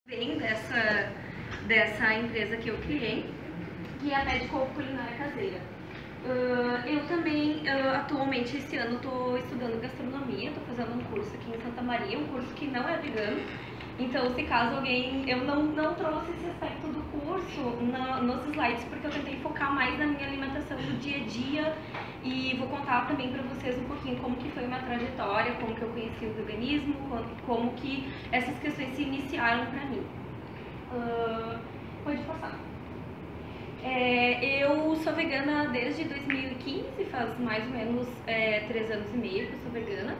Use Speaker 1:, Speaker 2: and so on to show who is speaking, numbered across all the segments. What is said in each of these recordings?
Speaker 1: Vem dessa empresa que eu criei, que é a Médico Culinária Caseira. Eu também, atualmente, esse ano, estou estudando gastronomia, estou fazendo um curso aqui em Santa Maria, um curso que não é vegano. Então, se caso alguém... Eu não trouxe esse aspecto do curso nos slides, porque eu tentei focar mais na minha alimentação do dia a dia e vou contar também para vocês um pouquinho como que foi a minha trajetória, como que eu conheci o veganismo, como que essas questões se iniciaram para mim. Pode passar. Eu sou vegana desde 2015, faz mais ou menos 3 anos e meio que eu sou vegana.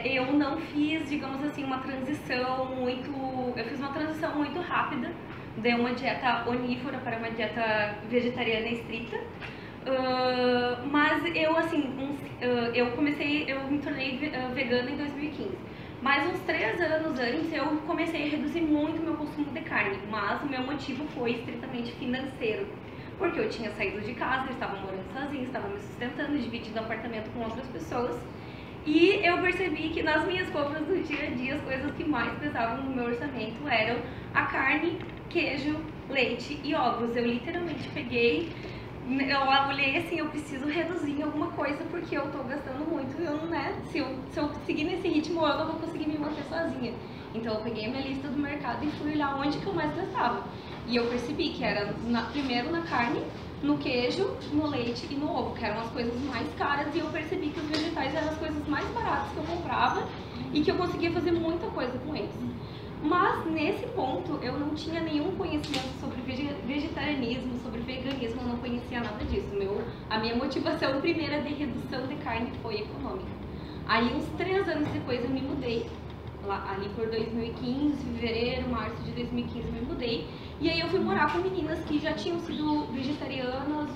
Speaker 1: Eu não fiz, digamos assim, uma transição muito... Eu fiz uma transição muito rápida, de uma dieta onívora para uma dieta vegetariana estrita. Mas eu, assim, eu me tornei vegana em 2015. Mas uns 3 anos antes eu comecei a reduzir muito o meu consumo de carne, mas o meu motivo foi estritamente financeiro. Porque eu tinha saído de casa, eu estava morando sozinha, estava me sustentando, dividindo apartamento com outras pessoas. E eu percebi que nas minhas compras do dia a dia, as coisas que mais pesavam no meu orçamento eram a carne, queijo, leite e ovos. Eu literalmente peguei... Eu olhei assim, eu preciso reduzir em alguma coisa porque eu tô gastando muito e eu não, né? Se eu seguir nesse ritmo, eu não vou conseguir me manter sozinha. Então eu peguei a minha lista do mercado e fui olhar onde que eu mais gastava. E eu percebi que era primeiro na carne, no queijo, no leite e no ovo, que eram as coisas mais caras, e eu percebi que os vegetais eram as coisas mais baratas que eu comprava e que eu conseguia fazer muita coisa com eles. Mas nesse ponto eu não tinha nenhum conhecimento sobre vegetarianismo, sobre veganismo, eu não conhecia nada disso. A minha motivação primeira de redução de carne foi econômica. Aí uns 3 anos depois eu me mudei, ali por 2015, fevereiro, março de 2015 eu me mudei. E aí eu fui morar com meninas que já tinham sido vegetarianas,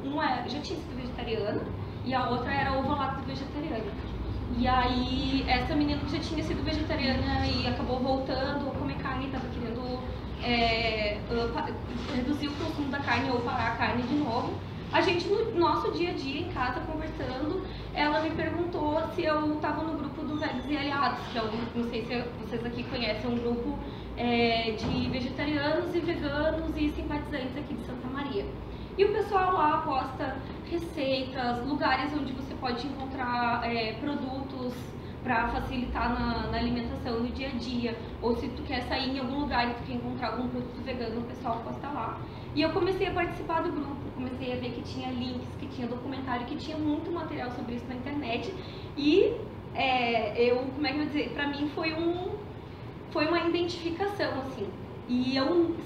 Speaker 1: uma já tinha sido vegetariana e a outra era ovo-lacto vegetariana. E aí, essa menina que já tinha sido vegetariana e acabou voltando a comer carne, estava querendo reduzir o consumo da carne ou parar a carne de novo. A gente, no nosso dia a dia, em casa, conversando, ela me perguntou se eu estava no grupo do Vegas e Aliados, que é não sei se vocês aqui conhecem, um grupo de vegetarianos e veganos e simpatizantes aqui de Santa Maria. E o pessoal lá posta receitas, lugares onde você pode encontrar produtos para facilitar na alimentação no dia a dia, ou se tu quer sair em algum lugar e tu quer encontrar algum produto vegano, o pessoal posta lá. E eu comecei a participar do grupo, comecei a ver que tinha links, que tinha documentário, que tinha muito material sobre isso na internet. E como é que eu vou dizer, pra mim foi uma identificação, assim. E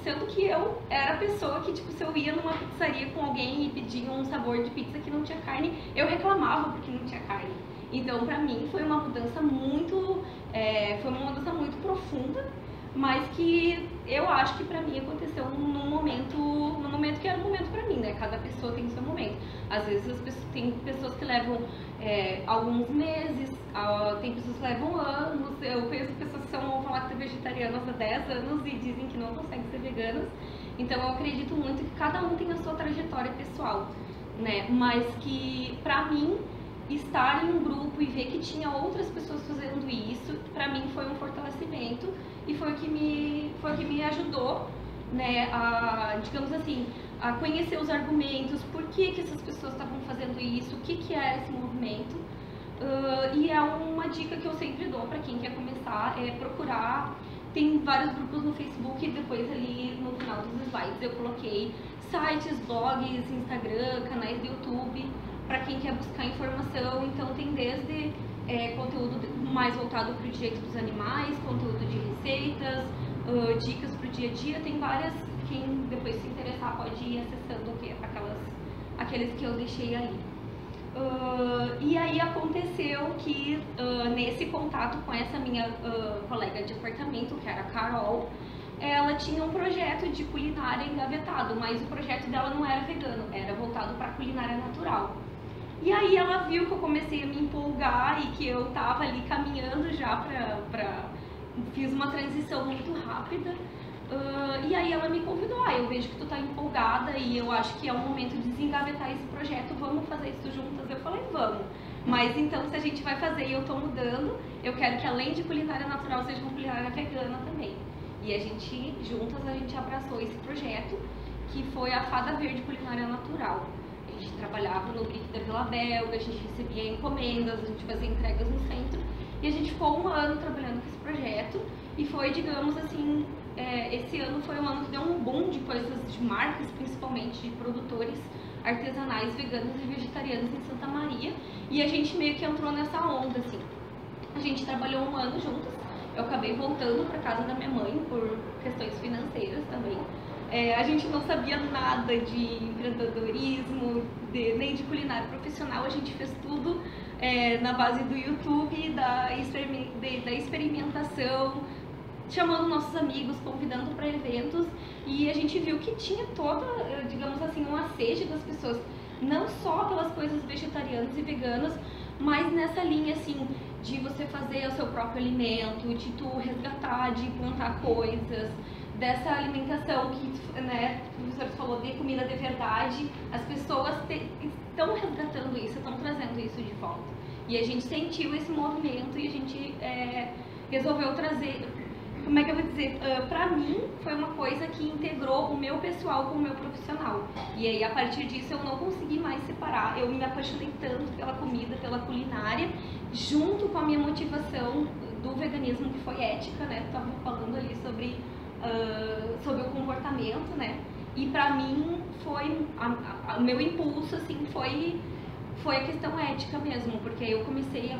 Speaker 1: sendo que eu era a pessoa que, tipo, se eu ia numa pizzaria com alguém e pedia um sabor de pizza que não tinha carne, eu reclamava porque não tinha carne. Então, pra mim, foi uma mudança muito profunda, mas que eu acho que pra mim aconteceu num momento que era um momento pra mim, né? Cada pessoa tem o seu momento. Às vezes tem pessoas que levam alguns meses, tem pessoas que levam anos. Eu conheço pessoas que são ovo-lacto vegetarianas há 10 anos e dizem que não conseguem ser veganas. Então eu acredito muito que cada um tem a sua trajetória pessoal, né? Mas que pra mim, estar em um grupo e ver que tinha outras pessoas fazendo isso, pra mim foi um fortalecimento e foi o que me ajudou, né, digamos assim, a conhecer os argumentos, por que essas pessoas estavam fazendo isso, o que era esse movimento. E é uma dica que eu sempre dou para quem quer começar, é procurar. Tem vários grupos no Facebook e depois ali no final dos slides eu coloquei sites, blogs, Instagram, canais do YouTube, para quem quer buscar informação. Então tem desde conteúdo mais voltado para o direito dos animais, conteúdo de receitas, dicas para o dia a dia, tem várias. Quem depois se interessar pode ir acessando aqueles que eu deixei ali. E aí aconteceu que nesse contato com essa minha colega de apartamento, que era a Carol, ela tinha um projeto de culinária engavetado, mas o projeto dela não era vegano, era voltado para culinária natural. E aí ela viu que eu comecei a me empolgar e que eu tava ali caminhando já fiz uma transição muito rápida. E aí ela me convidou, eu vejo que tu tá empolgada e eu acho que é o momento de desengavetar esse projeto, vamos fazer isso juntas? Eu falei, vamos. Mas então, se a gente vai fazer e eu tô mudando, eu quero que além de culinária natural seja uma culinária vegana também. E a gente, juntas, a gente abraçou esse projeto, que foi a Fada Verde Culinária Natural. A gente trabalhava no Brick da Vila Belga, a gente recebia encomendas, a gente fazia entregas no centro. E a gente ficou um ano trabalhando com esse projeto e foi, digamos assim, esse ano foi um ano que deu um boom de coisas, de marcas, principalmente de produtores artesanais veganos e vegetarianos em Santa Maria. E a gente meio que entrou nessa onda, assim. A gente trabalhou um ano juntas. Eu acabei voltando para casa da minha mãe por questões financeiras também. A gente não sabia nada de empreendedorismo, nem de culinária profissional. A gente fez tudo na base do YouTube, da experimentação, chamando nossos amigos, convidando para eventos. E a gente viu que tinha toda, digamos assim, um assejo das pessoas, não só pelas coisas vegetarianas e veganas, mas nessa linha, assim, de você fazer o seu próprio alimento, de tu resgatar, de plantar coisas, dessa alimentação que, né, o professor falou de comida de verdade. As pessoas estão resgatando isso, estão trazendo isso de volta. E a gente sentiu esse movimento e a gente resolveu trazer, como é que eu vou dizer, pra mim foi uma coisa que integrou o meu pessoal com o meu profissional. E aí a partir disso eu não consegui mais separar, eu me apaixonei tanto pela comida, pela culinária, junto com a minha motivação do veganismo, que foi ética, né, tava falando ali sobre o comportamento, né, e pra mim foi, o meu impulso, assim, foi a questão ética mesmo, porque eu comecei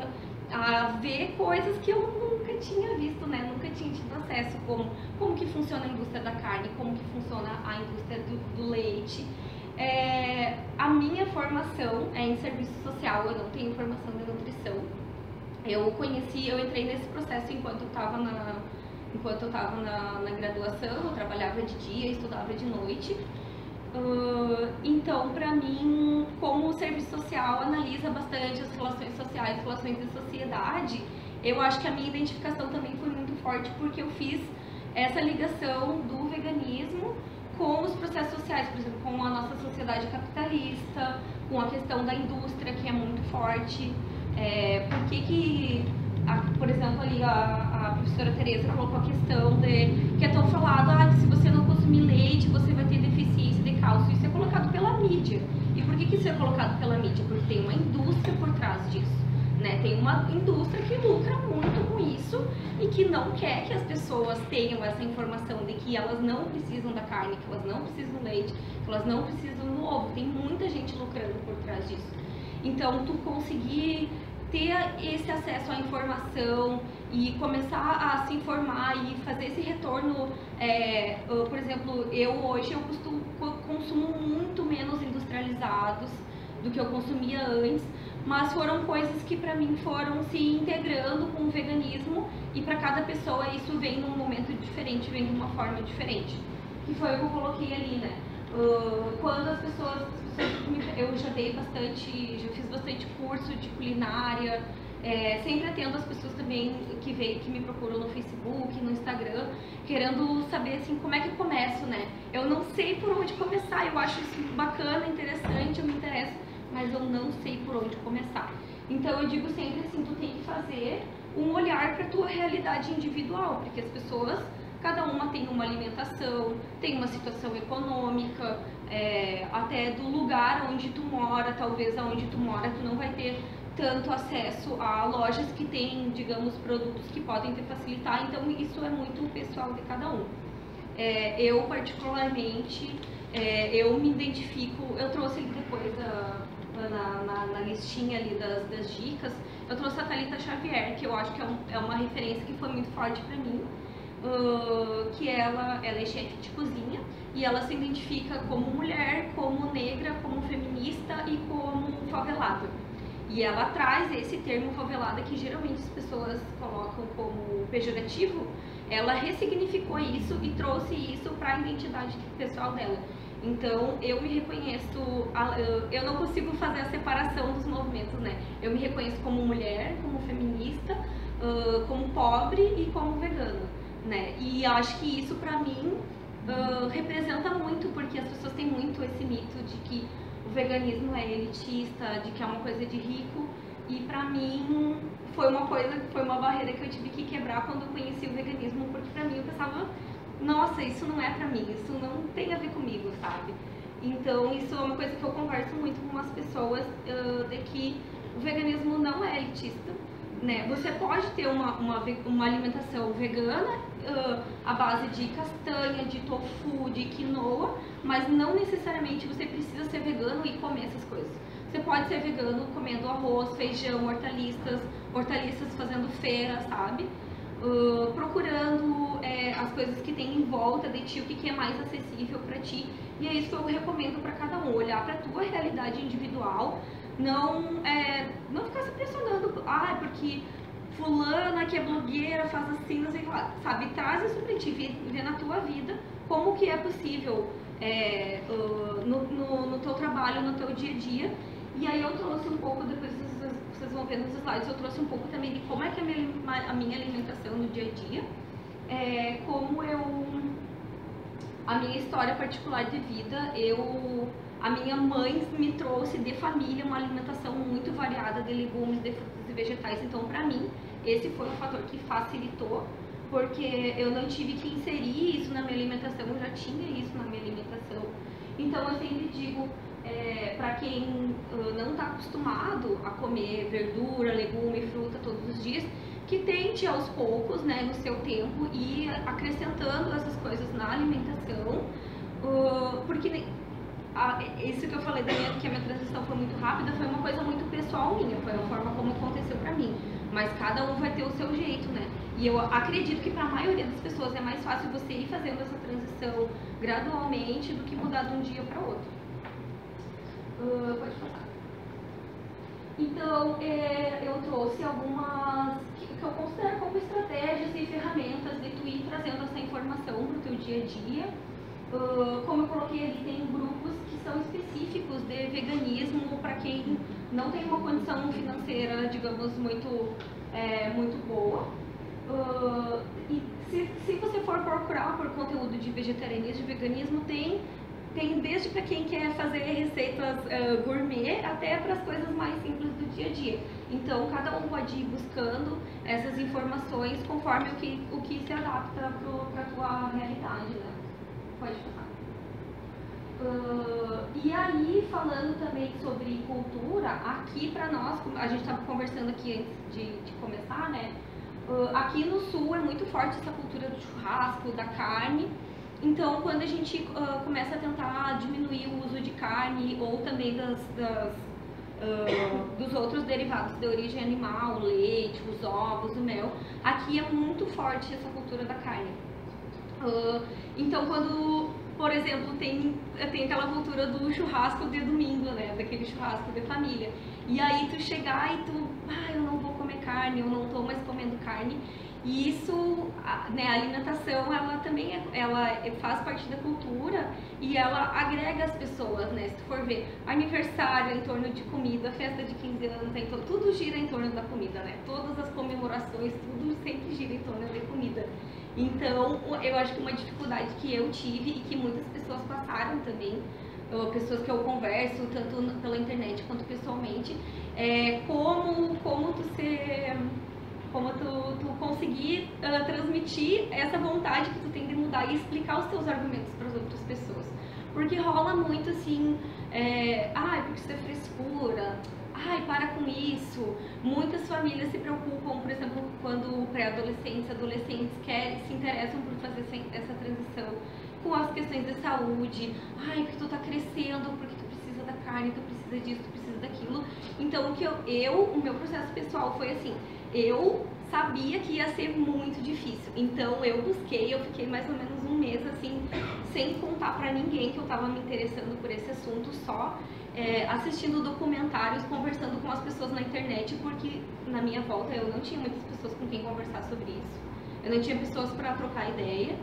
Speaker 1: a ver coisas que eu nunca tinha visto, né? Nunca tinha tido acesso, como que funciona a indústria da carne, como que funciona a indústria do leite. A minha formação é em serviço social, eu não tenho formação de nutrição. Eu entrei nesse processo enquanto eu estava na graduação, eu trabalhava de dia, estudava de noite. Então, para mim, como o serviço social analisa bastante as relações sociais, relações de sociedade, eu acho que a minha identificação também foi muito forte, porque eu fiz essa ligação do veganismo com os processos sociais, por exemplo, com a nossa sociedade capitalista, com a questão da indústria, que é muito forte. Por exemplo, ali a professora Tereza colocou a questão que é tão falado, que se você não consumir leite, você vai ter deficiência de cálcio. Isso é colocado pela mídia. E por que isso é colocado pela mídia? Porque tem uma indústria por trás disso, né? Tem uma indústria que lucra muito com isso e que não quer que as pessoas tenham essa informação de que elas não precisam da carne, que elas não precisam do leite, que elas não precisam do ovo. Tem muita gente lucrando por trás disso. Então, tu conseguir ter esse acesso à informação e começar a se informar e fazer esse retorno, por exemplo, hoje eu consumo muito menos industrializados do que eu consumia antes, mas foram coisas que para mim foram se integrando com o veganismo, e para cada pessoa isso vem num momento diferente, vem de uma forma diferente, que foi o que eu coloquei ali, né? Quando as pessoas eu já fiz bastante curso de culinária, sempre atendo as pessoas também que me procuram no Facebook, no Instagram, querendo saber assim, como é que eu começo, né? Eu não sei por onde começar, eu acho isso bacana, interessante, eu me interesso, mas eu não sei por onde começar. Então eu digo sempre assim, tu tem que fazer um olhar para a tua realidade individual, porque as pessoas, cada uma tem uma alimentação, tem uma situação econômica, até do lugar onde tu mora, talvez aonde tu mora tu não vai ter tanto acesso a lojas que tem, digamos, produtos que podem te facilitar, então isso é muito pessoal de cada um. Eu particularmente, eu me identifico, eu trouxe ali depois na listinha ali das dicas, eu trouxe a Thalita Xavier, que eu acho que é uma referência que foi muito forte pra mim. Que ela é chefe de cozinha e ela se identifica como mulher, como negra, como feminista e como favelada. E ela traz esse termo favelada, que geralmente as pessoas colocam como pejorativo, ela ressignificou isso e trouxe isso para a identidade pessoal dela. Então eu me reconheço, eu não consigo fazer a separação dos movimentos, né? Eu me reconheço como mulher, como feminista, como pobre e como vegana. Né? E acho que isso pra mim representa muito, porque as pessoas têm muito esse mito de que o veganismo é elitista, de que é uma coisa de rico, e pra mim foi uma barreira que eu tive que quebrar quando eu conheci o veganismo, porque pra mim eu pensava, nossa, isso não é pra mim, isso não tem a ver comigo, sabe? Então isso é uma coisa que eu converso muito com as pessoas, de que o veganismo não é elitista, né? Você pode ter uma alimentação vegana à base de castanha, de tofu, de quinoa, mas não necessariamente você precisa ser vegano e comer essas coisas. Você pode ser vegano comendo arroz, feijão, hortaliças fazendo feira, sabe? Procurando as coisas que tem em volta de ti, o que é mais acessível para ti. E é isso que eu recomendo para cada um, olhar para a tua realidade individual, não ficar se pressionando, porque fulana que é blogueira faz assim, não sei o que lá, sabe? Traz isso pra ti, vê na tua vida como que é possível no teu trabalho, no teu dia a dia. E aí eu trouxe um pouco, depois vocês vão ver nos slides, eu trouxe um pouco também de como é que a minha alimentação no dia a dia, a minha história particular de vida, a minha mãe me trouxe de família uma alimentação muito variada de legumes, de frutas e vegetais, então pra mim esse foi um fator que facilitou, porque eu não tive que inserir isso na minha alimentação, eu já tinha isso na minha alimentação. Então eu sempre digo, para quem não está acostumado a comer verdura, legume, fruta todos os dias, que tente aos poucos, né, no seu tempo, ir acrescentando essas coisas na alimentação, porque isso que eu falei que a minha transição foi muito rápida, foi uma coisa muito pessoal minha, foi a forma como aconteceu pra mim, mas cada um vai ter o seu jeito, né? E eu acredito que para a maioria das pessoas é mais fácil você ir fazendo essa transição gradualmente do que mudar de um dia para outro. Pode passar. Então, eu trouxe algumas que eu considero como estratégias e ferramentas de tu ir trazendo essa informação para o teu dia a dia. Como eu coloquei ali, tem grupos que são específicos de veganismo para quem não tem uma condição financeira, digamos, muito boa. E se você for procurar por conteúdo de vegetarianismo, de veganismo, tem desde para quem quer fazer receitas gourmet até para as coisas mais simples do dia a dia. Então, cada um pode ir buscando essas informações conforme o que se adapta para a tua realidade, né? Pode passar. E aí, falando também sobre cultura, aqui para nós, a gente estava conversando aqui antes de começar, né? Aqui no sul é muito forte essa cultura do churrasco, da carne. Então, quando a gente começa a tentar diminuir o uso de carne ou também dos outros derivados de origem animal, o leite, os ovos, o mel, aqui é muito forte essa cultura da carne. Então, quando, por exemplo, tem aquela cultura do churrasco de domingo, né? Daquele churrasco de família. E aí tu chegar e eu não vou comer carne, eu não tô mais comendo carne. E isso, né, a alimentação, ela também ela faz parte da cultura e ela agrega as pessoas, né? Se tu for ver, aniversário em torno de comida, festa de 15 anos, então tudo gira em torno da comida, né? Todas as comemorações, tudo sempre gira em torno de comida. Então, eu acho que uma dificuldade que eu tive e que muitas pessoas passaram também, pessoas que eu converso, tanto pela internet quanto pessoalmente, é como tu conseguir transmitir essa vontade que tu tem de mudar e explicar os teus argumentos para as outras pessoas. Porque rola muito assim, porque isso é frescura, para com isso. Muitas famílias se preocupam, por exemplo, quando pré-adolescentes, adolescentes se interessam por fazer essa transição com as questões de saúde. Porque tu tá crescendo, porque tu precisa da carne, tu precisa disso, tu precisa daquilo. Então, o meu processo pessoal foi assim, eu sabia que ia ser muito difícil, então eu fiquei mais ou menos um mês assim, sem contar pra ninguém que eu tava me interessando por esse assunto, só assistindo documentários, conversando com as pessoas na internet, porque na minha volta eu não tinha muitas pessoas com quem conversar sobre isso, eu não tinha pessoas pra trocar ideia.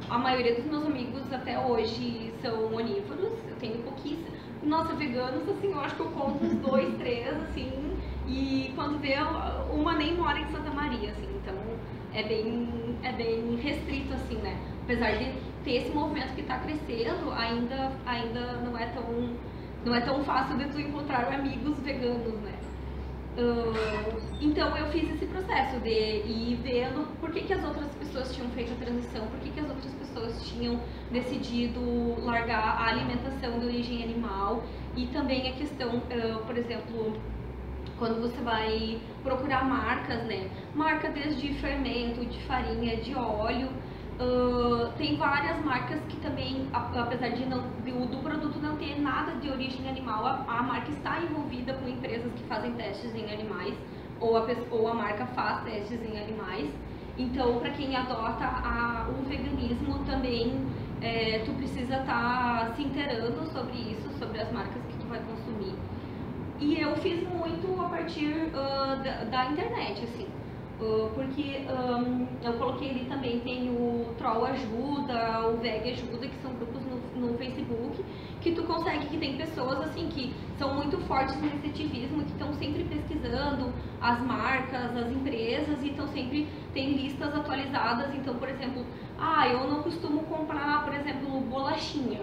Speaker 1: A maioria dos meus amigos até hoje são onívoros, eu tenho pouquíssimos. Nossa, veganos, assim, eu acho que eu conto uns 2, 3, assim, e quando vê, uma nem mora em Santa Maria, assim, então é bem restrito, assim, né? Apesar de ter esse movimento que está crescendo, ainda não é tão fácil de tu encontrar amigos veganos, né? Então eu fiz esse processo de ir vendo por que as outras pessoas tinham feito a transição, por que as tinham decidido largar a alimentação de origem animal. E também a questão, por exemplo, quando você vai procurar marcas, né? Marca desde fermento, de farinha, de óleo. Tem várias marcas que também, apesar de do produto não ter nada de origem animal, a marca está envolvida com empresas que fazem testes em animais, ou a marca faz testes em animais. Então, para quem adota o veganismo também, tu precisa estar se inteirando sobre isso, sobre as marcas que tu vai consumir. E eu fiz muito a partir da internet, assim. Porque eu coloquei ali também, tem o Troll Ajuda, o Veg Ajuda, que são grupos no Facebook, que tu consegue, que tem pessoas assim que são muito fortes nesse ativismo, que estão sempre pesquisando as marcas, as empresas, e estão sempre, tem listas atualizadas. Então, por exemplo, eu não costumo comprar, por exemplo, bolachinha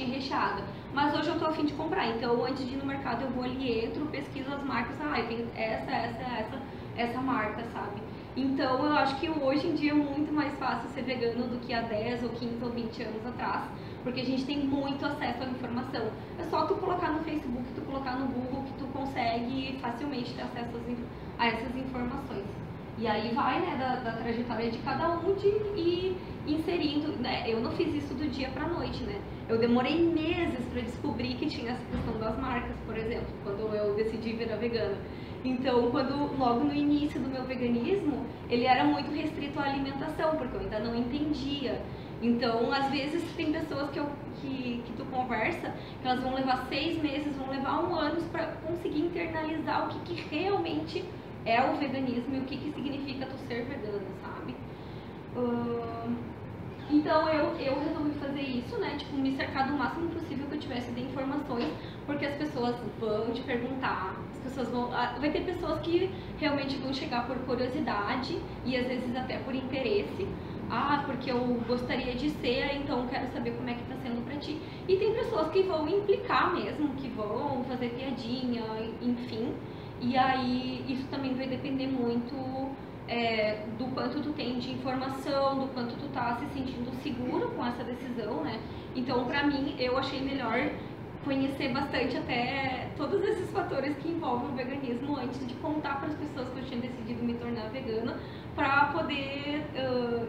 Speaker 1: recheada, mas hoje eu tô a fim de comprar, então antes de ir no mercado eu vou ali, entro, pesquiso as marcas, tem essa marca, sabe? Então eu acho que hoje em dia é muito mais fácil ser vegano do que há 10 ou 15 ou 20 anos atrás, porque a gente tem muito acesso à informação. É só tu colocar no Facebook, tu colocar no Google, que tu consegue facilmente ter acesso a essas informações. E aí vai, né, da trajetória de cada um de ir inserindo, né? Eu não fiz isso do dia pra noite, né? Eu demorei meses para descobrir que tinha essa questão das marcas, por exemplo, quando eu decidi virar vegana. Então, logo no início do meu veganismo, ele era muito restrito à alimentação, porque eu ainda não entendia. Então, às vezes, tem pessoas que tu conversa, que elas vão levar 6 meses, vão levar 1 ano para conseguir internalizar o que realmente é o veganismo e o que significa tu ser vegana, sabe? Então eu resolvi fazer isso, né? Tipo, me cercar do máximo possível que eu tivesse de informações, porque as pessoas vão te perguntar, vai ter pessoas que realmente vão chegar por curiosidade e às vezes até por interesse. Porque eu gostaria de ser, então quero saber como é que tá sendo pra ti. E tem pessoas que vão implicar mesmo, que vão fazer piadinha, enfim. E aí isso também vai depender muito do quanto tu tem de informação, do quanto tu tá se sentindo seguro com essa decisão, né? Então, pra mim, eu achei melhor conhecer bastante até todos esses fatores que envolvem o veganismo antes de contar para as pessoas que eu tinha decidido me tornar vegana, para poder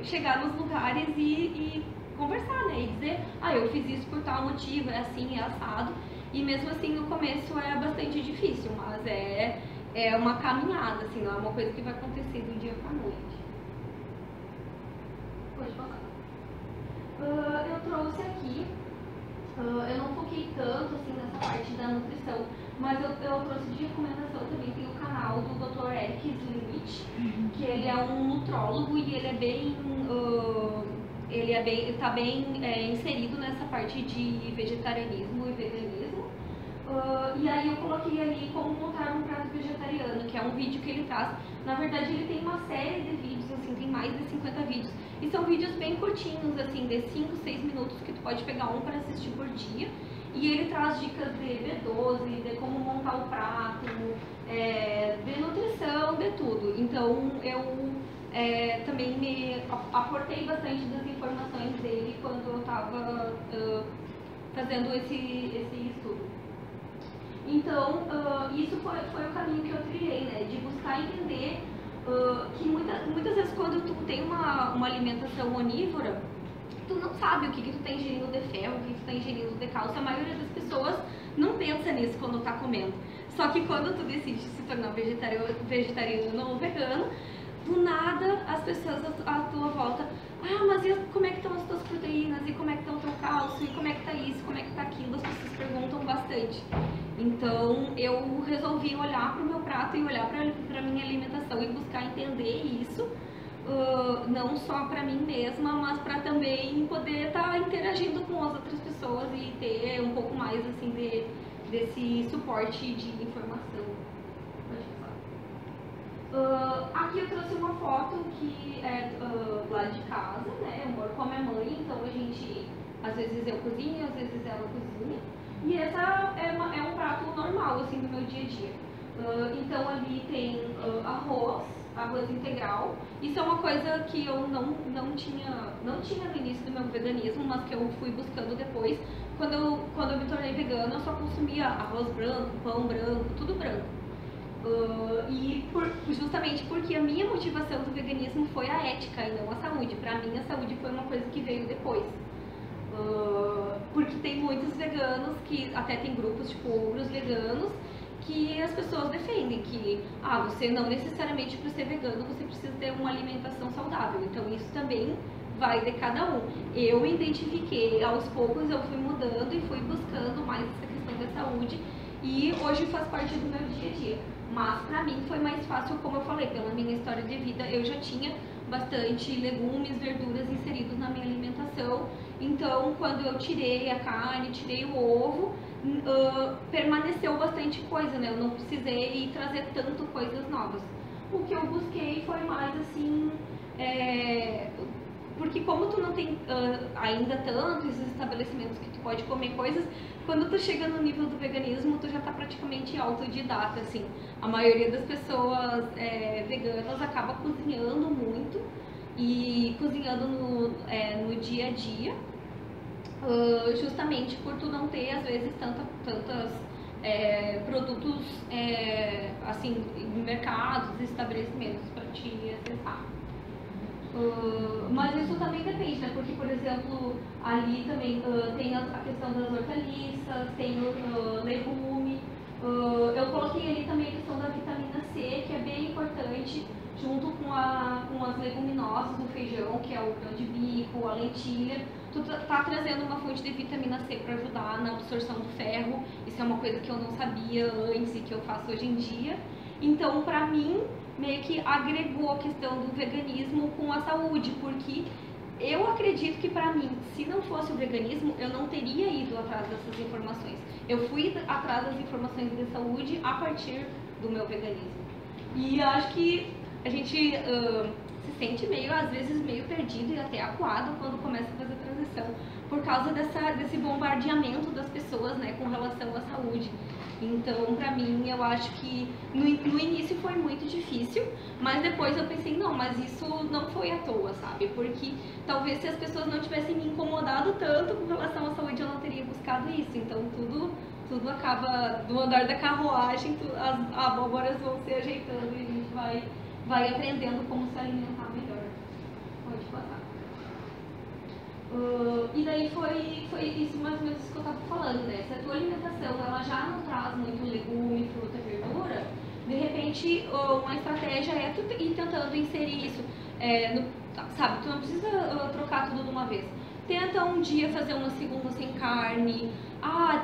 Speaker 1: chegar nos lugares e conversar, né? E dizer, eu fiz isso por tal motivo, é assim, é assado. E mesmo assim, no começo é bastante difícil, mas é uma caminhada, assim, não é uma coisa que vai acontecer do dia pra noite. Pode falar. Eu trouxe aqui, eu não foquei tanto assim nessa parte da nutrição, mas eu trouxe de recomendação também, tem o canal do Dr. Eric Slimwich, que ele é um nutrólogo e ele tá bem inserido nessa parte de vegetarianismo e veganismo. E aí eu coloquei ali como montar um prato vegetariano, que é um vídeo que ele traz. Na verdade ele tem uma série de vídeos, assim, tem mais de 50 vídeos. E são vídeos bem curtinhos, assim, de 5, 6 minutos, que tu pode pegar um para assistir por dia. E ele traz dicas de B12, de como montar o prato, de nutrição, de tudo. Então eu também me aportei bastante das informações dele quando eu estava fazendo esse estudo. Então, isso foi o caminho que eu trilhei, né? De buscar entender que muitas vezes quando tu tem uma alimentação onívora, tu não sabe o que tu tá ingerindo de ferro, o que tu tá ingerindo de cálcio. A maioria das pessoas não pensa nisso quando tá comendo. Só que quando tu decide se tornar vegetariano ou vegano, do nada as pessoas à tua volta, mas como é que estão as tuas proteínas? E como é que está o teu cálcio? E como é que tá isso? Como é que tá aquilo? As pessoas perguntam bastante. Então eu resolvi olhar para o meu prato e olhar para a minha alimentação e buscar entender isso, não só para mim mesma, mas para também poder estar interagindo com as outras pessoas e ter um pouco mais assim desse suporte de informação. Aqui eu trouxe uma foto que é lá de casa, né? Eu moro com a minha mãe, então a gente, às vezes eu cozinho, às vezes ela cozinha. E essa é um prato normal, assim, do meu dia a dia. Então ali tem arroz, arroz integral. Isso é uma coisa que eu não tinha no início do meu veganismo, mas que eu fui buscando depois. Quando eu me tornei vegana, eu só consumia arroz branco, pão branco, tudo branco. Justamente porque a minha motivação do veganismo foi a ética e não a saúde. Pra mim, a saúde foi uma coisa que veio depois. Porque tem muitos veganos que até tem grupos tipo ogros veganos que as pessoas defendem que você não necessariamente para ser vegano você precisa ter uma alimentação saudável. Então isso também vai de cada um. Eu me identifiquei, aos poucos eu fui mudando e fui buscando mais essa questão da saúde e hoje faz parte do meu dia a dia. Mas pra mim foi mais fácil, como eu falei, pela minha história de vida, eu já tinha bastante legumes, verduras inseridos na minha alimentação. Então, quando eu tirei a carne, tirei o ovo, permaneceu bastante coisa, né? Eu não precisei trazer tanto coisas novas. O que eu busquei foi mais assim, porque como tu não tem ainda tantos estabelecimentos que tu pode comer coisas, quando tu chega no nível do veganismo, tu já tá praticamente autodidata, assim. A maioria das pessoas veganas acaba cozinhando muito e cozinhando no dia a dia, justamente por tu não ter, às vezes, tantos produtos, assim, em mercados, estabelecimentos para te acessar. Mas isso também depende, né? Porque, por exemplo, ali também tem a questão das hortaliças, tem o legume. Eu coloquei ali também a questão da vitamina C, que é bem importante, junto com as leguminosas, o feijão, que é o grão de bico, a lentilha. Tu tá trazendo uma fonte de vitamina C para ajudar na absorção do ferro. Isso é uma coisa que eu não sabia antes e que eu faço hoje em dia. Então, pra mim, meio que agregou a questão do veganismo com a saúde, porque eu acredito que pra mim, se não fosse o veganismo, eu não teria ido atrás dessas informações. Eu fui atrás das informações de saúde a partir do meu veganismo. E acho que a gente se sente meio, às vezes, meio perdido e até acuado quando começa a fazer a transição, por causa desse bombardeamento das pessoas, né, com relação à saúde. Então, pra mim, eu acho que no início foi muito difícil, mas depois eu pensei, não, mas isso não foi à toa, sabe? Porque talvez se as pessoas não tivessem me incomodado tanto com relação à saúde, eu não teria buscado isso. Então, tudo acaba, do andar da carruagem, as abóboras vão se ajeitando e a gente vai aprendendo como se alimentar melhor. Pode passar. E daí foi isso mais ou menos que eu estava falando, né? Se a tua alimentação ela já não traz muito legume, fruta, verdura, de repente uma estratégia é tu ir tentando inserir isso, sabe? Tu não precisa trocar tudo de uma vez. Tenta um dia fazer uma segunda sem carne.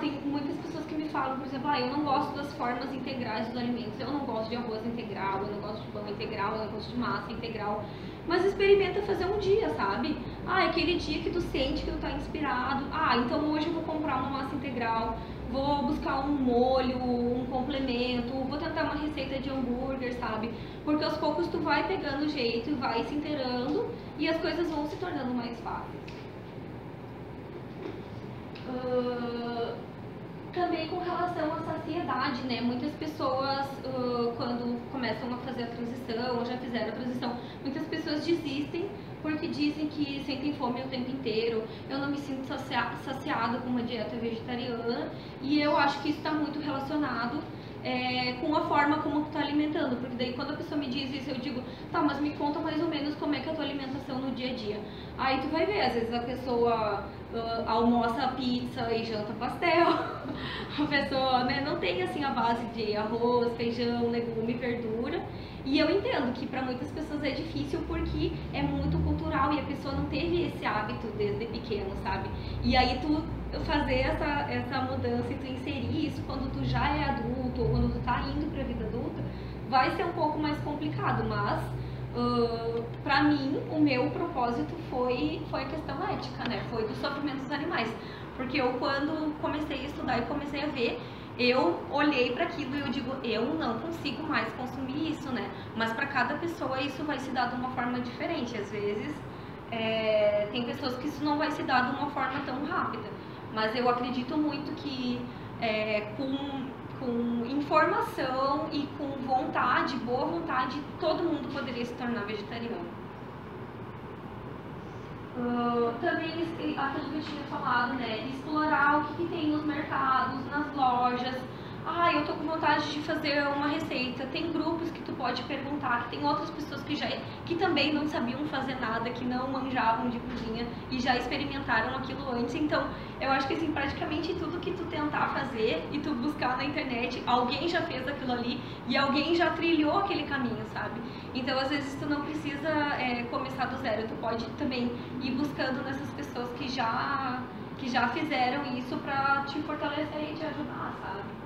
Speaker 1: Tem muitas pessoas que me falam, por exemplo, eu não gosto das formas integrais dos alimentos, eu não gosto de arroz integral, eu não gosto de pão integral, eu não gosto de massa integral. Mas experimenta fazer um dia, sabe? Aquele dia que tu sente que tu tá inspirado. Então hoje eu vou comprar uma massa integral, vou buscar um molho, um complemento, vou tentar uma receita de hambúrguer, sabe? Porque aos poucos tu vai pegando o jeito e vai se inteirando e as coisas vão se tornando mais fáceis. Também com relação à saciedade, né? Muitas pessoas, quando começam a fazer a transição, ou já fizeram a transição, muitas pessoas desistem porque dizem que sentem fome o tempo inteiro. Eu não me sinto saciado com uma dieta vegetariana e eu acho que isso está muito relacionado com a forma como tu tá alimentando, porque daí quando a pessoa me diz isso eu digo, tá, mas me conta mais ou menos como é que é a tua alimentação no dia a dia. Aí tu vai ver, às vezes a pessoa almoça pizza e janta pastel, a pessoa, né, não tem assim a base de arroz, feijão, legume, verdura. E eu entendo que para muitas pessoas é difícil porque é muito cultural e a pessoa não teve esse hábito desde pequeno, sabe? E aí tu fazer essa mudança e tu inserir isso quando tu já é adulto ou quando tu tá indo pra vida adulta, vai ser um pouco mais complicado, mas pra mim o meu propósito foi a questão ética, né? Foi do sofrimento dos animais. Porque eu quando comecei a estudar e comecei a ver, eu olhei para aquilo e eu digo, eu não consigo mais consumir isso, né? Mas para cada pessoa isso vai se dar de uma forma diferente. Às vezes tem pessoas que isso não vai se dar de uma forma tão rápida. Mas eu acredito muito que com com informação e com vontade, boa vontade, todo mundo poderia se tornar vegetariano. Também aquilo que eu tinha falado, né? Explorar o que tem nos mercados, nas lojas. Ah, eu tô com vontade de fazer uma receita. Tem grupos que tu pode perguntar, que tem outras pessoas que também não sabiam fazer nada, que não manjavam de cozinha e já experimentaram aquilo antes. Então, eu acho que assim, praticamente tudo que tu tentar fazer e tu buscar na internet, alguém já fez aquilo ali e alguém já trilhou aquele caminho, sabe? Então, às vezes, tu não precisa começar do zero. Tu pode também ir buscando nessas pessoas que já fizeram isso pra te fortalecer e te ajudar, sabe?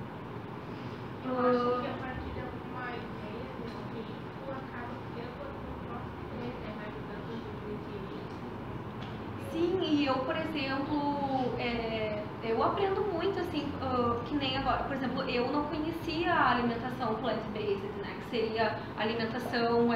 Speaker 2: Eu acho que a partir de alguma ideia que tu acaba tendo a tua própria ideia, né? Vai mudando de
Speaker 1: Sim, e eu, por exemplo, eu aprendo muito, assim, que nem agora, por exemplo, eu não conhecia a alimentação plant-based, né? Que seria alimentação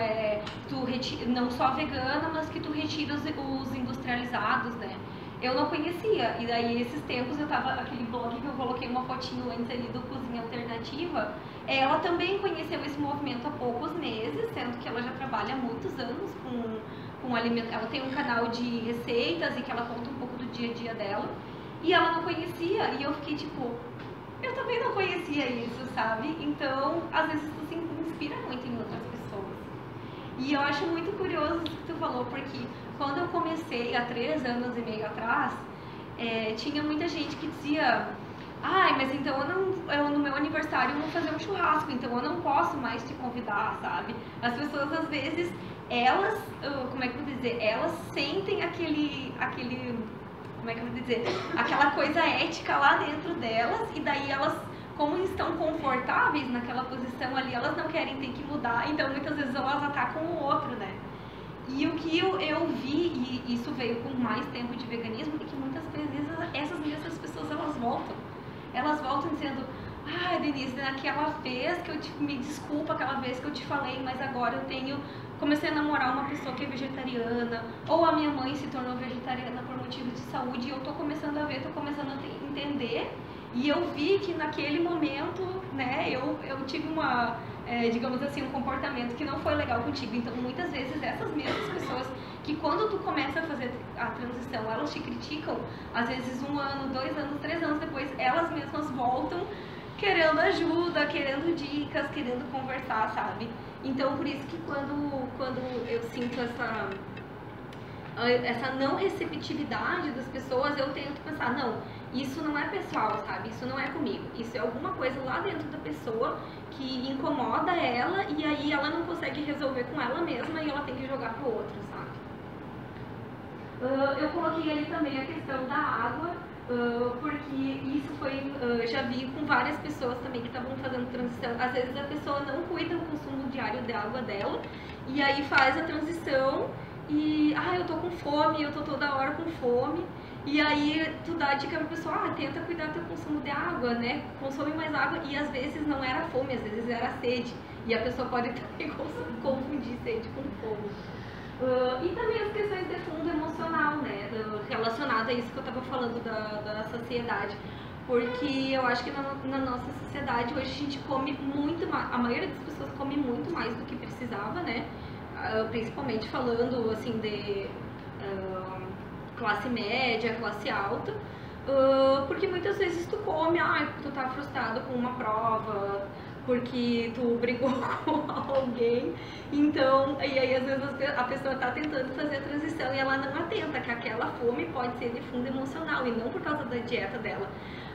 Speaker 1: não só vegana, mas que tu retira os industrializados, né? Eu não conhecia, e daí esses tempos eu tava, aquele blog que eu coloquei uma fotinho antes ali do Cozinha Alternativa, ela também conheceu esse movimento há poucos meses, sendo que ela já trabalha há muitos anos com alimento, ela tem um canal de receitas e que ela conta um pouco do dia a dia dela, e ela não conhecia, e eu fiquei tipo, eu também não conhecia isso, sabe? Então, às vezes tu se inspira muito em outras pessoas. E eu acho muito curioso o que tu falou, porque quando eu comecei há 3 anos e meio atrás, tinha muita gente que dizia, ai, mas então no meu aniversário eu vou fazer um churrasco, então eu não posso mais te convidar, sabe? As pessoas às vezes, elas, como é que eu vou dizer, elas sentem aquele, como é que eu vou dizer, aquela coisa ética lá dentro delas, e daí elas, como estão confortáveis naquela posição ali, elas não querem ter que mudar, então muitas vezes elas atacam o outro, né? E o que eu vi, e isso veio com mais tempo de veganismo, é que muitas vezes essas mesmas pessoas, elas voltam dizendo, ah, Denise, naquela vez que me desculpa aquela vez que eu te falei, mas agora comecei a namorar uma pessoa que é vegetariana, ou a minha mãe se tornou vegetariana por motivos de saúde, e eu tô começando a entender, e eu vi que naquele momento, né, eu tive digamos assim, um comportamento que não foi legal contigo. Então, muitas vezes, essas mesmas pessoas que quando tu começa a fazer a transição, elas te criticam, às vezes 1 ano, 2 anos, 3 anos depois, elas mesmas voltam querendo ajuda, querendo dicas, querendo conversar, sabe? Então, por isso que quando eu sinto essa não receptividade das pessoas, eu tento pensar, não, isso não é pessoal, sabe? Isso não é comigo. Isso é alguma coisa lá dentro da pessoa que incomoda ela e aí ela não consegue resolver com ela mesma e ela tem que jogar pro outro, sabe? Eu coloquei ali também a questão da água, porque isso já vi com várias pessoas também que estavam fazendo transição. Às vezes a pessoa não cuida do consumo diário de água dela e aí faz a transição e, eu tô com fome, eu tô toda hora com fome. E aí tu dá a dica pra pessoa, tenta cuidar do teu consumo de água, né? Consome mais água. E às vezes não era fome, às vezes era sede. E a pessoa pode também confundir sede com fome. E também as questões de fundo emocional, né? Relacionado a isso que eu tava falando da sociedade. Porque eu acho que na nossa sociedade hoje a gente come muito mais, a maioria das pessoas come muito mais do que precisava, né? Principalmente falando assim de classe média, classe alta, porque muitas vezes tu come, tu tá frustrado com uma prova, porque tu brigou com alguém, então, e aí às vezes a pessoa tá tentando fazer a transição e ela não atenta que aquela fome pode ser de fundo emocional e não por causa da dieta dela.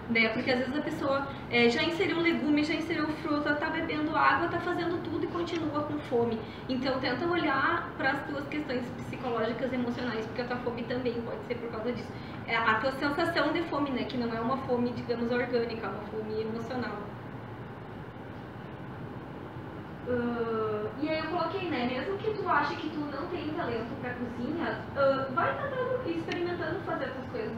Speaker 1: Né? Porque às vezes a pessoa já inseriu legume, já inseriu fruta, tá bebendo água, tá fazendo tudo e continua com fome. Então tenta olhar para as tuas questões psicológicas e emocionais, porque a tua fome também pode ser por causa disso. A tua sensação de fome, né? Que não é uma fome, digamos, orgânica, é uma fome emocional. E aí eu coloquei, né, mesmo que tu ache que tu não tem talento pra cozinha, vai experimentando fazer essas coisas,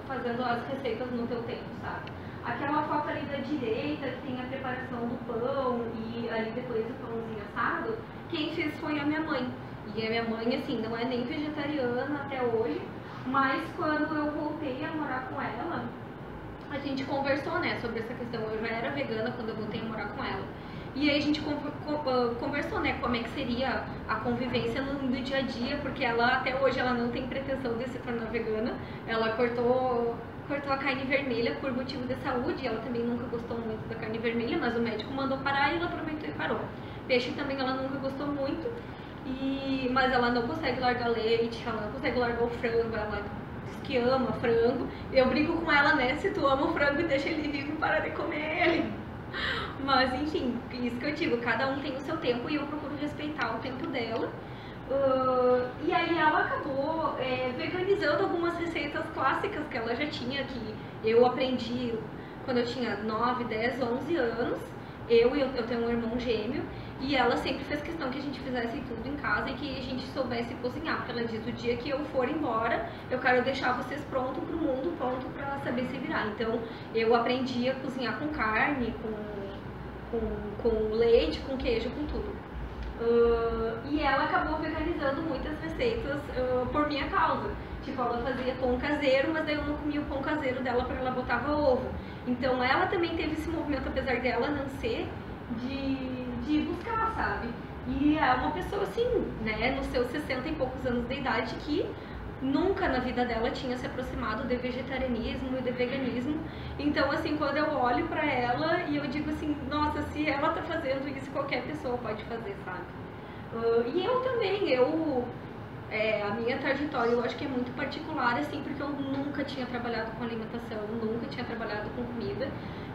Speaker 1: fazendo as receitas no teu tempo, sabe? Aquela foto ali da direita, que tem a preparação do pão e ali depois o pãozinho assado, quem fez foi a minha mãe. E a minha mãe, assim, não é nem vegetariana até hoje, mas quando eu voltei a morar com ela, a gente conversou, né, sobre essa questão. Eu já era vegana quando eu voltei a morar com ela. E aí a gente conversou, né, como é que seria a convivência no dia a dia, porque ela, até hoje, ela não tem pretensão de se tornar vegana. Ela cortou a carne vermelha por motivo de saúde, ela também nunca gostou muito da carne vermelha, mas o médico mandou parar e ela aproveitou e parou. Peixe também ela nunca gostou muito, mas ela não consegue largar leite, ela não consegue largar o frango, ela diz que ama frango. Eu brinco com ela, né, se tu ama o frango, deixa ele vivo, para de comer ele. Mas enfim, isso que eu digo, cada um tem o seu tempo e eu procuro respeitar o tempo dela. E aí ela acabou veganizando algumas receitas clássicas que ela já tinha, que eu aprendi quando eu tinha 9, 10, 11 anos. Eu tenho um irmão gêmeo e ela sempre fez questão que a gente fizesse tudo em casa e que a gente soubesse cozinhar, porque ela diz, o dia que eu for embora, eu quero deixar vocês prontos pro mundo, pronto pra saber se virar. Então eu aprendi a cozinhar com carne, com leite, com queijo, com tudo. E ela acabou veganizando muitas receitas por minha causa. Tipo, ela fazia pão caseiro, mas daí eu não comia o pão caseiro dela porque ela botava ovo. Então ela também teve esse movimento, apesar dela não ser, de buscar, sabe? E é uma pessoa assim, né, nos seus 60 e poucos anos de idade, que nunca na vida dela tinha se aproximado de vegetarianismo e de veganismo. Então, assim, quando eu olho pra ela e eu digo assim, nossa, se ela tá fazendo isso, qualquer pessoa pode fazer, sabe? E eu também, a minha trajetória eu acho que é muito particular, assim, porque eu nunca tinha trabalhado com alimentação, nunca tinha trabalhado com comida.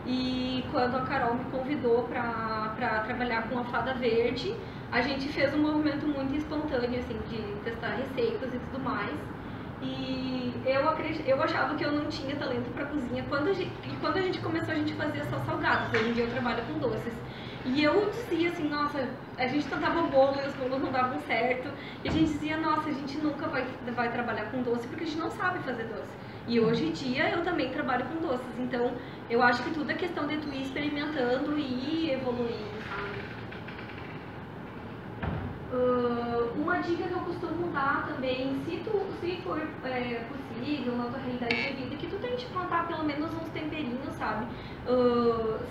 Speaker 1: E quando a Carol me convidou pra trabalhar com a Fada Verde, a gente fez um movimento muito espontâneo, assim, de testar receitas e tudo mais. E eu achava que eu não tinha talento para cozinha. Quando a gente começou, a gente fazia só salgados. Hoje em dia eu trabalho com doces. E eu dizia assim, nossa, a gente tentava bolo e os bolos não davam certo. E a gente dizia, nossa, a gente nunca vai trabalhar com doce porque a gente não sabe fazer doce. E hoje em dia eu também trabalho com doces. Então eu acho que tudo é questão de tu ir experimentando e ir evoluindo, sabe? Uma dica que eu costumo dar também, se for possível na tua realidade de vida, que tu tente plantar pelo menos uns temperinhos, sabe?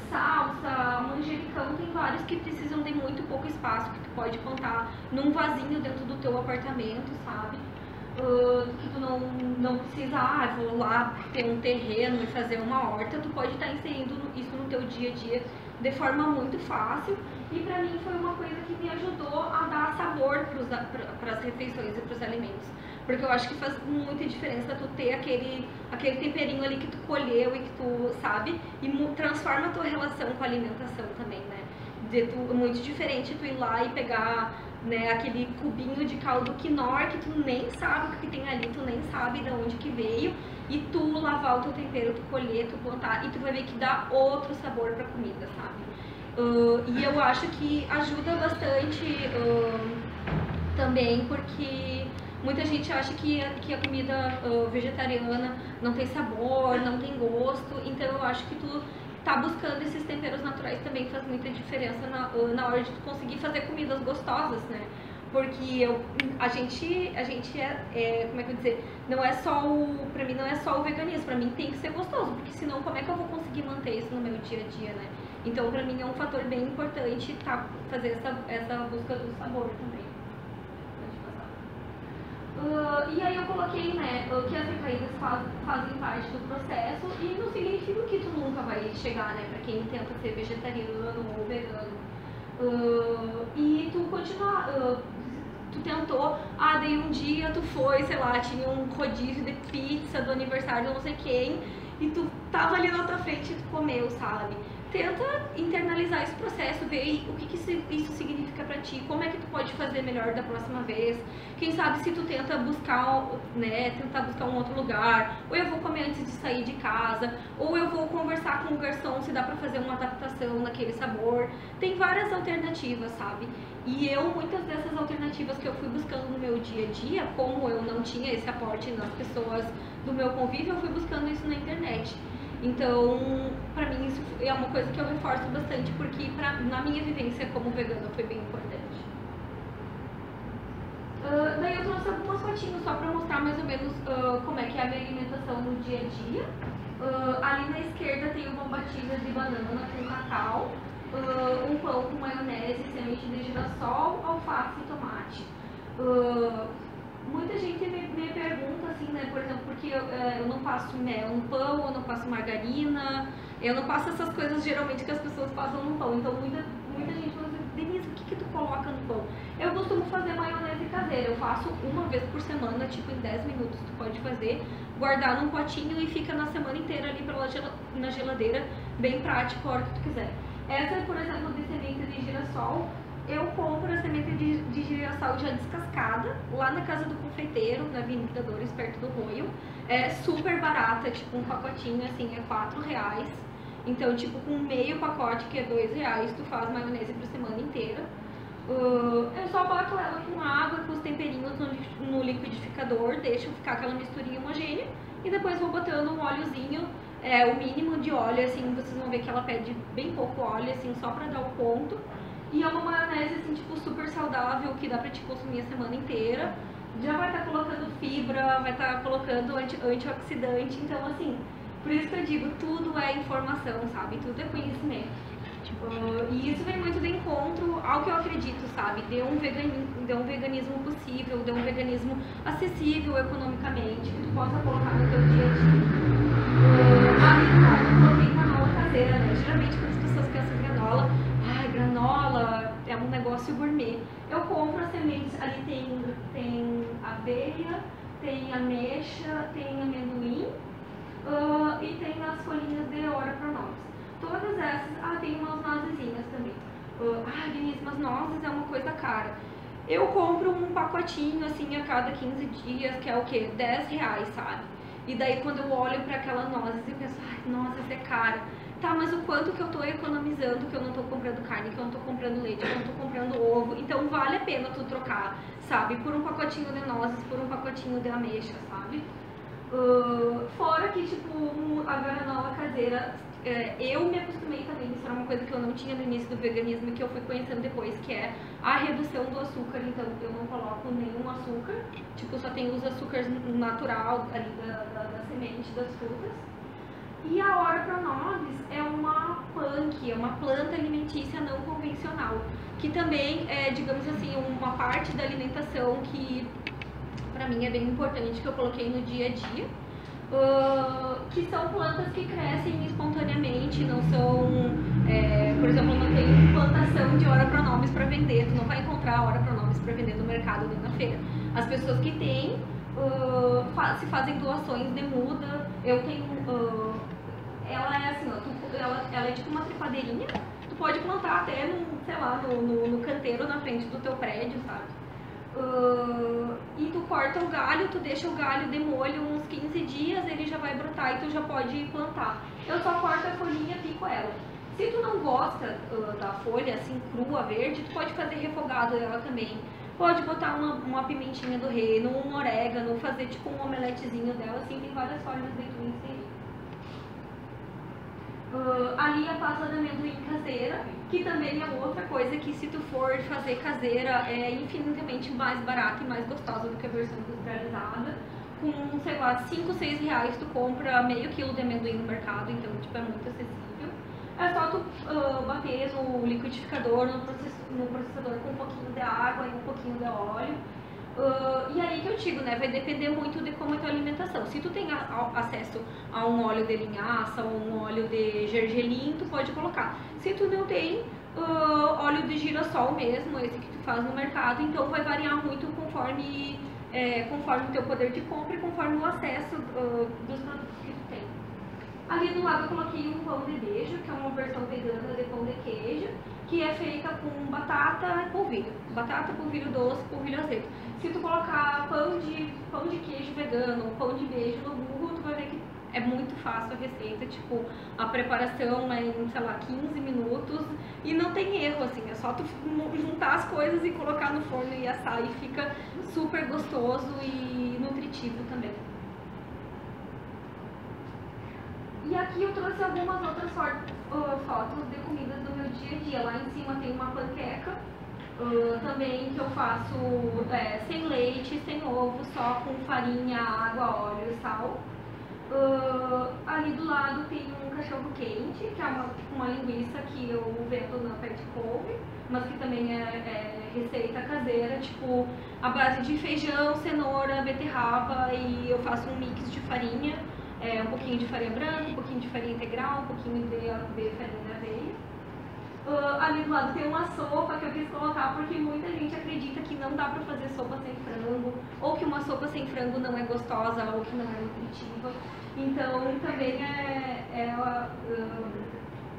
Speaker 1: Salsa, manjericão, tem vários que precisam de muito pouco espaço, que tu pode plantar num vasinho dentro do teu apartamento, sabe? Que tu não precisa, vou lá ter um terreno e fazer uma horta, tu pode estar inserindo isso no teu dia a dia de forma muito fácil. E pra mim foi uma coisa que me ajudou a dar sabor para as refeições e para os alimentos. Porque eu acho que faz muita diferença tu ter aquele temperinho ali que tu colheu e que tu sabe, e transforma a tua relação com a alimentação também, né? Muito diferente tu ir lá e pegar, né, aquele cubinho de caldo quinor que tu nem sabe o que tem ali, tu nem sabe de onde que veio, e tu lavar o teu tempero, tu colher, tu plantar, e tu vai ver que dá outro sabor pra comida, sabe? E eu acho que ajuda bastante também, porque muita gente acha que a comida vegetariana não tem sabor, não tem gosto, então eu acho que tu tá buscando esses temperos naturais também faz muita diferença na hora de tu conseguir fazer comidas gostosas, né? Porque a gente como é que eu vou dizer, pra mim não é só o veganismo, pra mim tem que ser gostoso, porque senão como é que eu vou conseguir manter isso no meu dia a dia, né? Então pra mim é um fator bem importante fazer essa busca do sabor também. E aí eu coloquei, né, que as recaídas fazem parte do processo e não significa que tu nunca vai chegar, né, pra quem tenta ser vegetariano ou vegano. E tu continuar, tu tentou, daí um dia tu foi, sei lá, tinha um rodízio de pizza do aniversário de não sei quem, e tu tava ali na tua frente e tu comeu, sabe? Tenta internalizar esse processo, ver o que isso significa pra ti, como é que tu pode fazer melhor da próxima vez. Quem sabe se tu tenta buscar um outro lugar, ou eu vou comer antes de sair de casa, ou eu vou conversar com o garçom se dá pra fazer uma adaptação naquele sabor. Tem várias alternativas, sabe? E muitas dessas alternativas que eu fui buscando no meu dia a dia, como eu não tinha esse aporte nas pessoas do meu convívio, eu fui buscando isso na internet. Então, pra mim isso é uma coisa que eu reforço bastante, porque na minha vivência como vegana foi bem importante. Daí eu trouxe algumas fotinhos só pra mostrar mais ou menos como é que é a minha alimentação no dia a dia. Ali na esquerda tem uma batida de banana com cacau, um pão com maionese, semente de girassol, alface e tomate. Muita gente me pergunta assim, né, por exemplo, porque eu não passo mel no pão, eu não passo margarina, eu não passo essas coisas geralmente que as pessoas passam no pão. Então muita gente fala assim, Denise, o que tu coloca no pão? Eu costumo fazer maionese caseira, eu faço uma vez por semana, tipo em 10 minutos tu pode fazer, guardar num potinho e fica na semana inteira ali na geladeira, bem prático a hora que tu quiser. Essa, por exemplo, de semente de girassol, eu compro a semente de girassol já descascada, lá na casa do confeiteiro, na Avenida Dores, perto do Roio. É super barata, tipo um pacotinho assim, é R$4. Então, tipo, com meio pacote, que é R$2, tu faz maionese pra semana inteira. Eu só boto ela com água, com os temperinhos no liquidificador, deixo ficar aquela misturinha homogênea e depois vou botando um óleozinho, o mínimo de óleo, assim, vocês vão ver que ela pede bem pouco óleo, assim, só pra dar o ponto. E é uma maionese, assim, tipo, super saudável, que dá pra te consumir a semana inteira. Já vai estar colocando fibra, vai estar colocando antioxidante, então, assim, por isso que eu digo, tudo é informação, sabe? Tudo é conhecimento. E isso vem muito de encontro ao que eu acredito, sabe? De um veganismo possível, de um veganismo acessível economicamente, que tu possa colocar no teu dia a dia. Eu coloquei granola caseira, né? Geralmente quando as pessoas pensam em granola, granola é um negócio gourmet. Eu compro as sementes, ali tem aveia, tem ameixa, tem amendoim e tem as folhinhas de ora pronobis. Todas essas, tem umas nozezinhas também. Denise, mas nozes é uma coisa cara. Eu compro um pacotinho assim a cada 15 dias, que é o quê? R$10, sabe? E daí quando eu olho para aquela nozes, eu penso, nozes é cara. Tá, mas o quanto que eu tô economizando, que eu não tô comprando carne, que eu não tô comprando leite, que eu não tô comprando ovo. Então vale a pena tu trocar, sabe? Por um pacotinho de nozes, por um pacotinho de ameixa, sabe? Fora que, tipo, a granola caseira, eu me acostumei também, isso era uma coisa que eu não tinha no início do veganismo e que eu fui conhecendo depois, que é a redução do açúcar. Então eu não coloco nenhum açúcar, tipo, só tem os açúcares natural ali da semente, das frutas. E a ora pronobis é uma punk, é uma planta alimentícia não convencional, que também é, digamos assim, uma parte da alimentação que pra mim é bem importante, que eu coloquei no dia a dia, que são plantas que crescem espontaneamente, não são, por exemplo, não tem plantação de ora pronobis para vender, tu não vai encontrar ora pronobis para vender no mercado nem na feira. As pessoas que têm, se fazem doações de muda. Eu tenho, ela é assim, ela é tipo uma trepadeirinha, tu pode plantar até sei lá, no canteiro na frente do teu prédio, sabe? E tu corta o galho, tu deixa o galho de molho uns 15 dias, ele já vai brotar e tu já pode plantar. Eu só corto a folhinha e pico ela. Se tu não gosta da folha assim crua, verde, tu pode fazer refogado dela também. Pode botar uma pimentinha do reino, um orégano, fazer tipo um omeletezinho dela, assim, tem várias formas de tu inserir. Ali a pasta de amendoim caseira, que também é outra coisa que, se tu for fazer caseira, é infinitamente mais barata e mais gostosa do que a versão industrializada. Com, sei lá, 5, 6 reais tu compra meio quilo de amendoim no mercado, então tipo, é muito acessível. É só tu bater no liquidificador, no processador com um pouquinho de água e um pouquinho de óleo. E aí que eu digo, né, vai depender muito de como é a tua alimentação. Se tu tem acesso a um óleo de linhaça ou um óleo de gergelim, tu pode colocar. Se tu não tem, óleo de girassol mesmo, esse que tu faz no mercado, então vai variar muito conforme o teu poder de compra e conforme o acesso dos produtos que tu tem. Ali do lado eu coloquei um pão de beijo, que é uma versão vegana de pão de queijo, que é feita com batata e polvilho. Batata, polvilho doce, polvilho azedo. Se tu colocar pão de queijo vegano ou pão de beijo no Google, tu vai ver que é muito fácil a receita, tipo, a preparação é em, sei lá, 15 minutos e não tem erro, assim, é só tu juntar as coisas e colocar no forno e assar e fica super gostoso e nutritivo também. E aqui eu trouxe algumas outras fotos de comidas do meu dia a dia. Lá em cima tem uma panqueca Também que eu faço sem leite, sem ovo, só com farinha, água, óleo e sal. Ali do lado tem um cachorro quente, que é uma linguiça que eu vendo na Pet Cove, mas que também é receita caseira, tipo a base de feijão, cenoura, beterraba, e eu faço um mix de farinha, um pouquinho de farinha branca, um pouquinho de farinha integral, um pouquinho de farinha de aveia. Ali do lado tem uma sopa que eu quis colocar porque muita gente acredita que não dá pra fazer sopa sem frango, ou que uma sopa sem frango não é gostosa, ou que não é nutritiva. Então também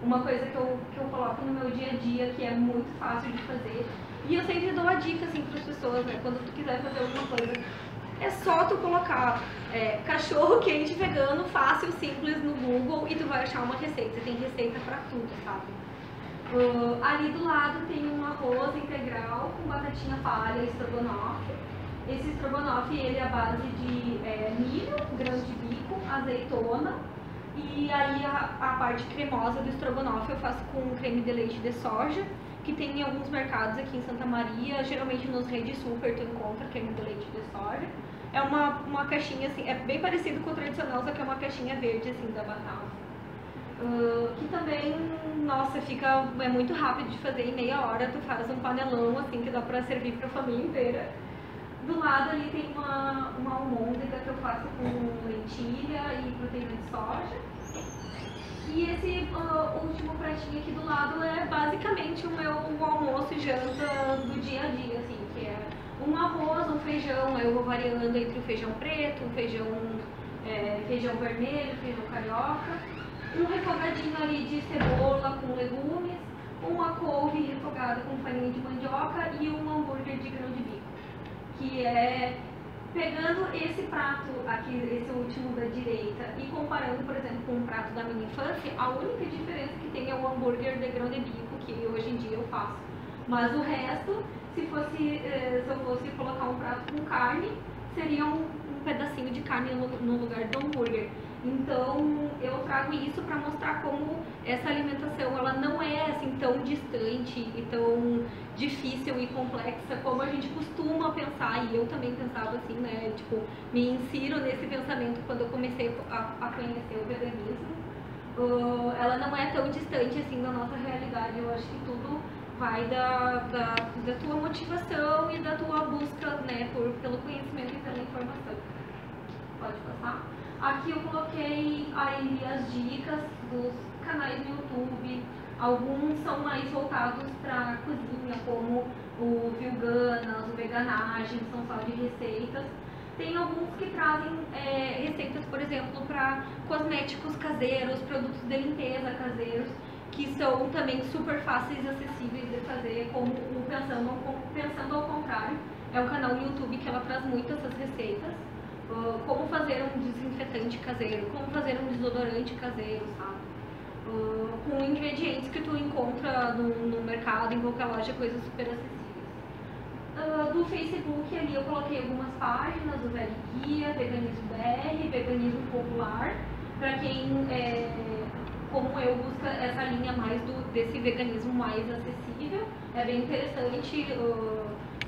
Speaker 1: uma coisa que eu coloco no meu dia a dia, que é muito fácil de fazer. E eu sempre dou a dica assim para as pessoas, né? Quando tu quiser fazer alguma coisa, é só tu colocar cachorro quente vegano, fácil, simples no Google e tu vai achar uma receita. Tem receita pra tudo, sabe? Ali do lado tem um arroz integral com batatinha palha e estrogonofe. Esse estrogonofe ele é a base de milho, grão de bico, azeitona, e aí a parte cremosa do estrogonofe eu faço com creme de leite de soja, que tem em alguns mercados aqui em Santa Maria, geralmente nos Rede Super tu encontra creme de leite de soja. É uma caixinha assim, é bem parecido com o tradicional, só que é uma caixinha verde assim da batata. Que também, nossa, é muito rápido de fazer, em meia hora tu faz um panelão assim que dá pra servir pra família inteira. Do lado ali tem uma almôndega que eu faço com lentilha e proteína de soja. E esse último pratinho aqui do lado é basicamente o meu almoço e janta do dia a dia, assim, que é um arroz, um feijão, eu vou variando entre o feijão preto, o feijão vermelho, feijão carioca, um refogadinho ali de cebola com legumes, uma couve refogada com farinha de mandioca e um hambúrguer de grão de bico, que é pegando esse prato aqui, esse último da direita, e comparando, por exemplo, com um prato da minha infância, a única diferença que tem é o hambúrguer de grão de bico, que hoje em dia eu faço. Mas o resto, se eu fosse colocar um prato com carne, seria um pedacinho de carne no lugar do hambúrguer. Então eu trago isso para mostrar como essa alimentação ela não é assim tão distante e tão difícil e complexa como a gente costuma pensar, e eu também pensava assim, né, tipo, me insiro nesse pensamento quando eu comecei a conhecer o veganismo. Ela não é tão distante assim da nossa realidade. Eu acho que tudo vai da tua motivação e da tua busca, né, pelo conhecimento e pela informação. Pode passar? Aqui eu coloquei aí as dicas dos canais no YouTube. Alguns são mais voltados para cozinha, como o Vilganas, o Veganagem, são só de receitas. Tem alguns que trazem receitas, por exemplo, para cosméticos caseiros, produtos de limpeza caseiros, que são também super fáceis e acessíveis de fazer, como o Pensando ao Contrário. É um canal no YouTube que ela traz muito essas receitas. Como fazer um desinfetante caseiro, como fazer um desodorante caseiro, sabe? Com ingredientes que tu encontra no mercado, em qualquer loja, coisas super acessíveis. Do Facebook ali eu coloquei algumas páginas, o Velho Guia, Veganismo BR, Veganismo Popular, para quem, como eu, busca essa linha mais desse veganismo mais acessível. É bem interessante.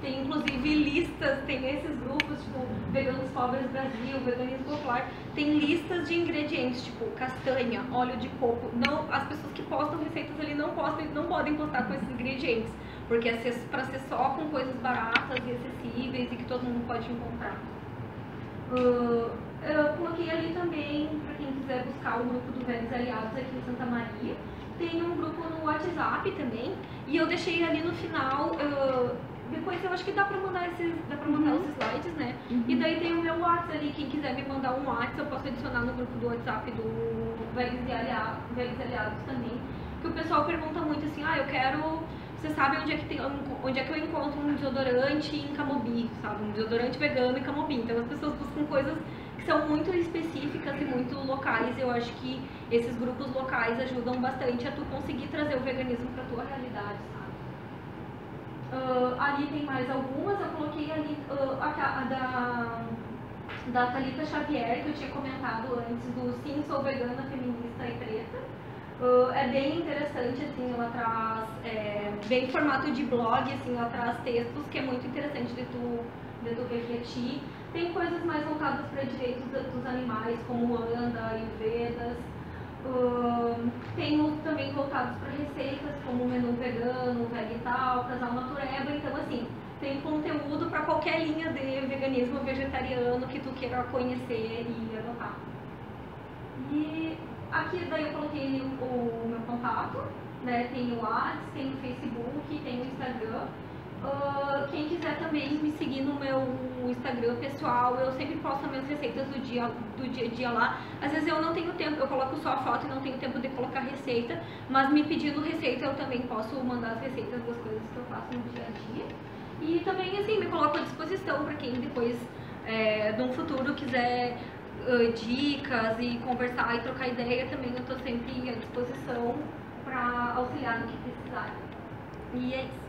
Speaker 1: Tem inclusive listas, tem esses grupos, tipo Veganos Pobres Brasil, Veganismo Popular, tem listas de ingredientes, tipo castanha, óleo de coco. Não, as pessoas que postam receitas ali não podem postar com esses ingredientes, porque é para ser só com coisas baratas e acessíveis e que todo mundo pode encontrar. Eu coloquei ali também, para quem quiser buscar o grupo do Velhos Aliados aqui em Santa Maria. Tem um grupo no WhatsApp também, e eu deixei ali no final. Depois eu acho que dá pra mandar os slides, né? E daí tem o meu WhatsApp ali, quem quiser me mandar um WhatsApp, eu posso adicionar no grupo do WhatsApp do Velhos Aliados também. Que o pessoal pergunta muito assim, você sabe onde é que eu encontro um desodorante em Camobi, sabe? Um desodorante vegano em Camobi. Então as pessoas buscam coisas que são muito específicas e muito locais. Eu acho que esses grupos locais ajudam bastante a tu conseguir trazer o veganismo pra tua realidade, sabe? Ali tem mais algumas, eu coloquei ali a da Thalita Xavier, que eu tinha comentado antes, do Sim, Sou Vegana, Feminista e Preta. É bem interessante, assim, ela traz, bem em formato de blog, assim, ela traz textos que é muito interessante de tu refletir. Tem coisas mais voltadas para direitos dos animais, como Anda, Ayurvedas. Tem outros também voltados para receitas, como menu vegano, vegetal, casal natureba. Então, assim, tem conteúdo para qualquer linha de veganismo vegetariano que tu queira conhecer e adotar. E aqui daí eu coloquei o meu contato, né? Tem o WhatsApp, tem o Facebook, tem o Instagram. Quem quiser também me seguir no meu Instagram pessoal, eu sempre posto as minhas receitas do dia a dia lá. Às vezes eu não tenho tempo, eu coloco só a foto e não tenho tempo de colocar receita, mas me pedindo receita eu também posso mandar as receitas das coisas que eu faço no dia a dia. E também, assim, me coloco à disposição para quem depois, no futuro, quiser dicas e conversar e trocar ideia também. Eu estou sempre à disposição para auxiliar no que precisar. E é isso.